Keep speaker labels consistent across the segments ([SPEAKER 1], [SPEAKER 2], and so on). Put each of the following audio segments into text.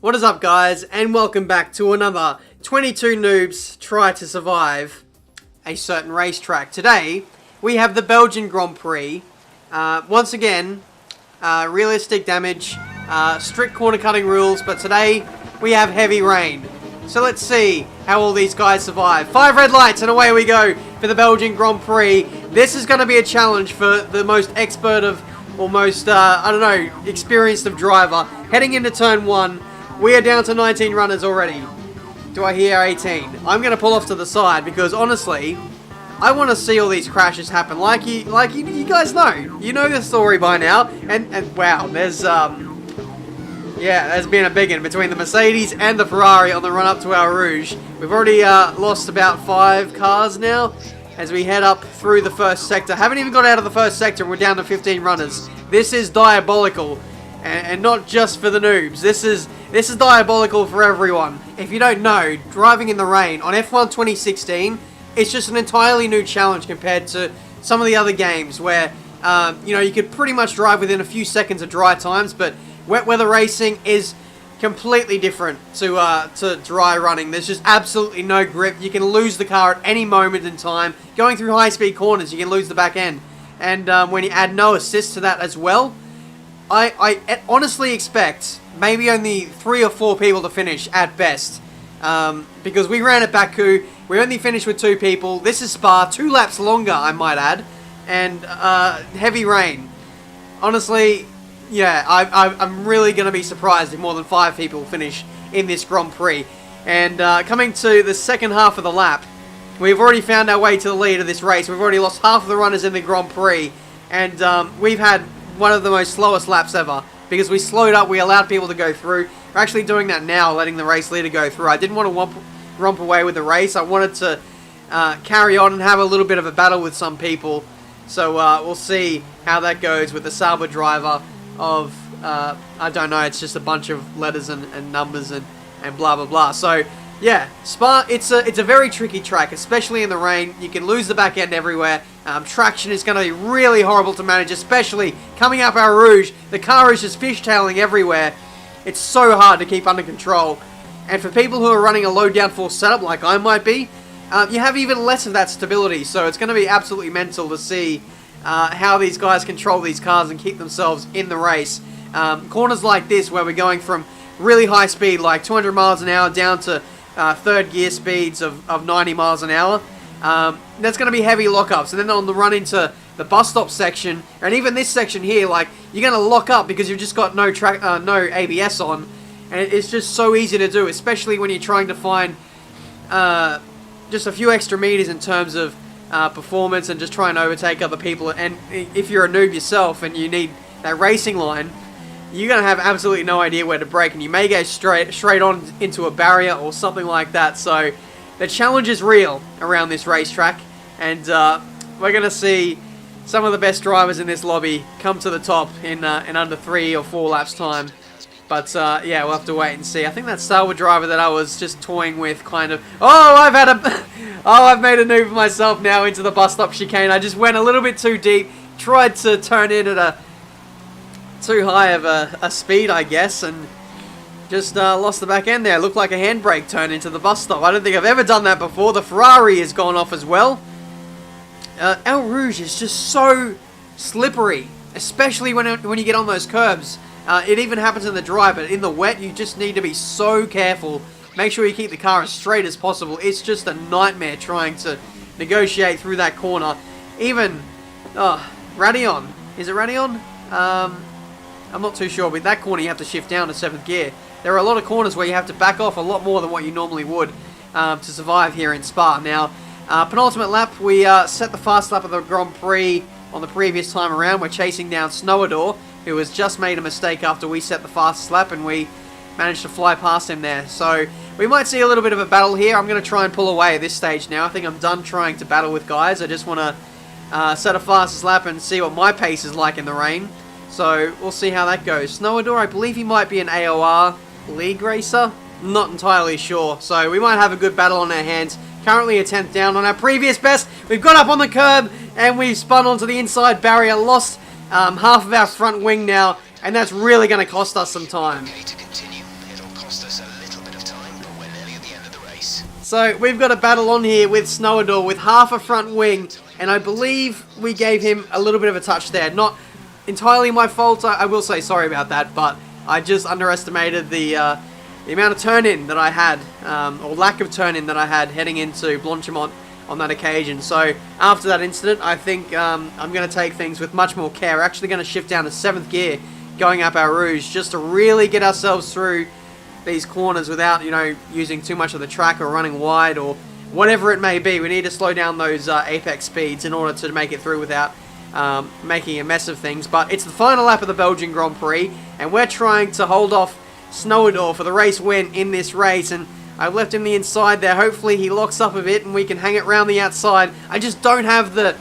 [SPEAKER 1] What is up, guys, and welcome back to another 22 Noobs Try to Survive a Certain Racetrack. Today, we have the Belgian Grand Prix. Once again, realistic damage, strict corner cutting rules, but today, we have heavy rain. So let's see how all these guys survive. 5 red lights, and away we go for the Belgian Grand Prix. This is going to be a challenge for the most expert of, or most, I don't know, experienced of driver. Heading into turn 1. We are down to 19 runners already. Do I hear 18? I'm going to pull off to the side because honestly, I want to see all these crashes happen. Like you guys know. You know the story by now. And wow, there's been a big one between the Mercedes and the Ferrari on the run up to our Rouge. We've already lost about 5 cars now as we head up through the first sector. Haven't even got out of the first sector and we're down to 15 runners. This is diabolical. And not just for the noobs. This is diabolical for everyone. If you don't know, driving in the rain on F1 2016, it's just an entirely new challenge compared to some of the other games where, you could pretty much drive within a few seconds of dry times, but wet weather racing is completely different to dry running. There's just absolutely no grip. You can lose the car at any moment in time. Going through high-speed corners, you can lose the back end. And when you add no assist to that as well, I honestly expect maybe only 3 or 4 people to finish at best. Because we ran at Baku, we only finished with 2 people. This is Spa, 2 laps longer, I might add. And heavy rain. Honestly, yeah, I'm really going to be surprised if more than 5 people finish in this Grand Prix. And coming to the second half of the lap, we've already found our way to the lead of this race. We've already lost half of the runners in the Grand Prix. And we've had one of the most slowest laps ever because we slowed up, we allowed people to go through. We're actually doing that now, letting the race leader go through. I didn't want to romp away with the race. I wanted to carry on and have a little bit of a battle with some people. So we'll see how that goes with the Sauber driver of, I don't know, it's just a bunch of letters and numbers and blah blah blah. So yeah, Spa, it's a very tricky track, especially in the rain. You can lose the back end everywhere. Traction is going to be really horrible to manage, especially coming up our Rouge. The car is just fishtailing everywhere. It's so hard to keep under control. And for people who are running a low downforce setup like I might be, you have even less of that stability. So it's going to be absolutely mental to see how these guys control these cars and keep themselves in the race. Corners like this where we're going from really high speed, like 200 miles an hour, down to third gear speeds of 90 miles an hour. That's going to be heavy lockups, and then on the run into the bus stop section, and even this section here, like, you're going to lock up because you've just got no ABS on, and it's just so easy to do, especially when you're trying to find just a few extra meters in terms of performance and just trying to overtake other people. And if you're a noob yourself and you need that racing line, you're going to have absolutely no idea where to brake, and you may go straight on into a barrier or something like that. So the challenge is real around this racetrack, and we're going to see some of the best drivers in this lobby come to the top in under 3 or 4 laps time. But yeah, we'll have to wait and see. I think that Sauber driver that I was just toying with kind of... Oh, I've made a noob of myself now into the bus stop chicane. I just went a little bit too deep, tried to turn in at a too high of a speed, I guess, and just lost the back end there. Looked like a handbrake turn into the bus stop. I don't think I've ever done that before. The Ferrari has gone off as well. El Rouge is just so slippery, especially when you get on those curbs. It even happens in the dry, but in the wet, you just need to be so careful. Make sure you keep the car as straight as possible. It's just a nightmare trying to negotiate through that corner. Even, Radeon. Is it Radeon? I'm not too sure. With that corner, you have to shift down to 7th gear. There are a lot of corners where you have to back off a lot more than what you normally would to survive here in Spa. Now, penultimate lap, we set the fast lap of the Grand Prix on the previous time around. We're chasing down Snowdor, who has just made a mistake after we set the fastest lap, and we managed to fly past him there. So we might see a little bit of a battle here. I'm going to try and pull away at this stage now. I think I'm done trying to battle with guys. I just want to set a fastest lap and see what my pace is like in the rain. So we'll see how that goes. Snowdor, I believe he might be an AOR league racer. Not entirely sure. So we might have a good battle on our hands. Currently a 10th down on our previous best. We've got up on the curb and we've spun onto the inside barrier. Lost half of our front wing now, and that's really going to cost us some time. So we've got a battle on here with Snowdor with half a front wing, and I believe we gave him a little bit of a touch there. Not entirely my fault, I will say sorry about that, but I just underestimated the amount of turn-in that I had, or lack of turn-in that I had heading into Blanchimont on that occasion. So after that incident, I think I'm going to take things with much more care. We're actually going to shift down to 7th gear going up our Rouge just to really get ourselves through these corners without, you know, using too much of the track or running wide or whatever it may be. We need to slow down those apex speeds in order to make it through without making a mess of things. But it's the final lap of the Belgian Grand Prix, and we're trying to hold off Snowdor for the race win in this race, and I've left him the inside there. Hopefully he locks up a bit and we can hang it round the outside. I just don't have the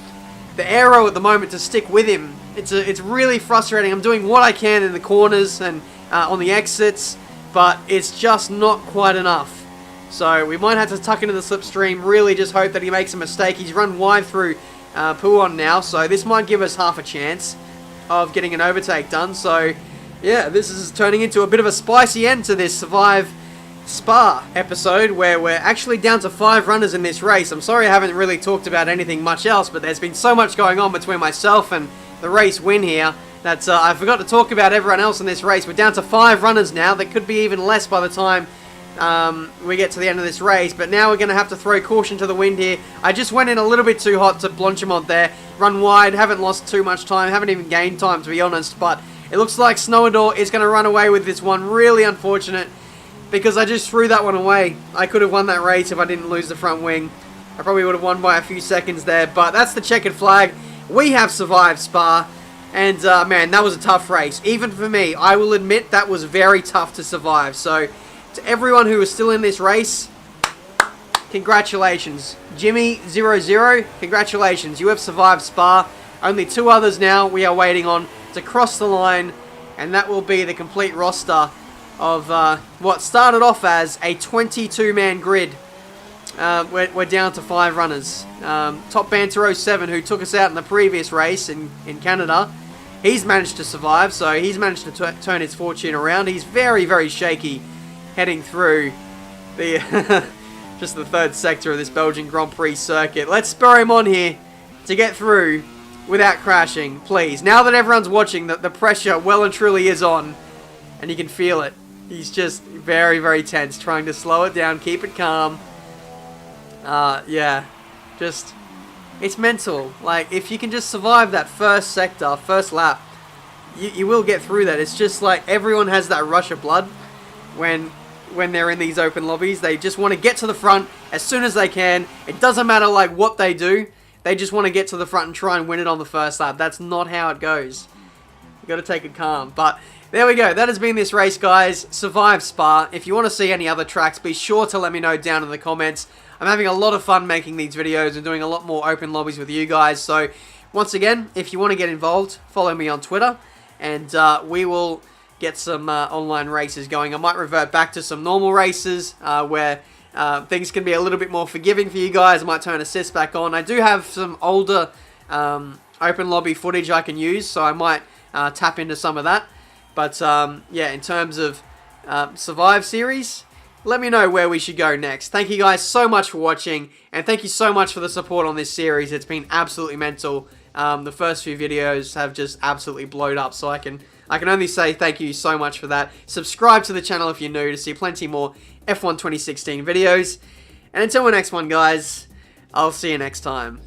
[SPEAKER 1] aero at the moment to stick with him. It's really frustrating. I'm doing what I can in the corners and on the exits, but it's just not quite enough. So we might have to tuck into the slipstream, really just hope that he makes a mistake. He's run wide through Pouon now, so this might give us half a chance of getting an overtake done. So yeah, this is turning into a bit of a spicy end to this Survive Spa episode, where we're actually down to 5 runners in this race. I'm sorry I haven't really talked about anything much else, but there's been so much going on between myself and the race win here that I forgot to talk about everyone else in this race. We're down to 5 runners now. That could be even less by the time we get to the end of this race, but now we're going to have to throw caution to the wind here. I just went in a little bit too hot to Blanchimont there, run wide, haven't lost too much time, haven't even gained time to be honest, but it looks like Snowdor is going to run away with this one. Really unfortunate, because I just threw that one away. I could have won that race if I didn't lose the front wing. I probably would have won by a few seconds there, but that's the checkered flag. We have survived Spa, and man, that was a tough race. Even for me, I will admit that was very tough to survive. So to everyone who is still in this race, congratulations. Jimmy00, congratulations. You have survived Spa. Only 2 others now we are waiting on to cross the line, and that will be the complete roster of what started off as a 22-man grid. We're down to 5 runners. Top Banter 07, who took us out in the previous race in Canada, he's managed to survive, so he's managed to turn his fortune around. He's very, very shaky heading through the just the 3rd sector of this Belgian Grand Prix circuit. Let's spur him on here to get through without crashing, please. Now that everyone's watching, the pressure well and truly is on, and you can feel it. He's just very, very tense, trying to slow it down, keep it calm. Yeah, just, it's mental. Like, if you can just survive that first sector, first lap, you will get through that. It's just like everyone has that rush of blood when they're in these open lobbies. They just want to get to the front as soon as they can. It doesn't matter like what they do. They just want to get to the front and try and win it on the first lap. That's not how it goes. You got to take it calm. But there we go. That has been this race, guys. Survive Spa. If you want to see any other tracks, be sure to let me know down in the comments. I'm having a lot of fun making these videos and doing a lot more open lobbies with you guys. So once again, if you want to get involved, follow me on Twitter, and we will get some online races going. I might revert back to some normal races where things can be a little bit more forgiving for you guys. I might turn assists back on. I do have some older open lobby footage I can use, so I might tap into some of that. But yeah, in terms of Survive series, let me know where we should go next. Thank you guys so much for watching, and thank you so much for the support on this series. It's been absolutely mental. The first few videos have just absolutely blown up, so I can only say thank you so much for that. Subscribe to the channel if you're new to see plenty more F1 2016 videos. And until the next one, guys, I'll see you next time.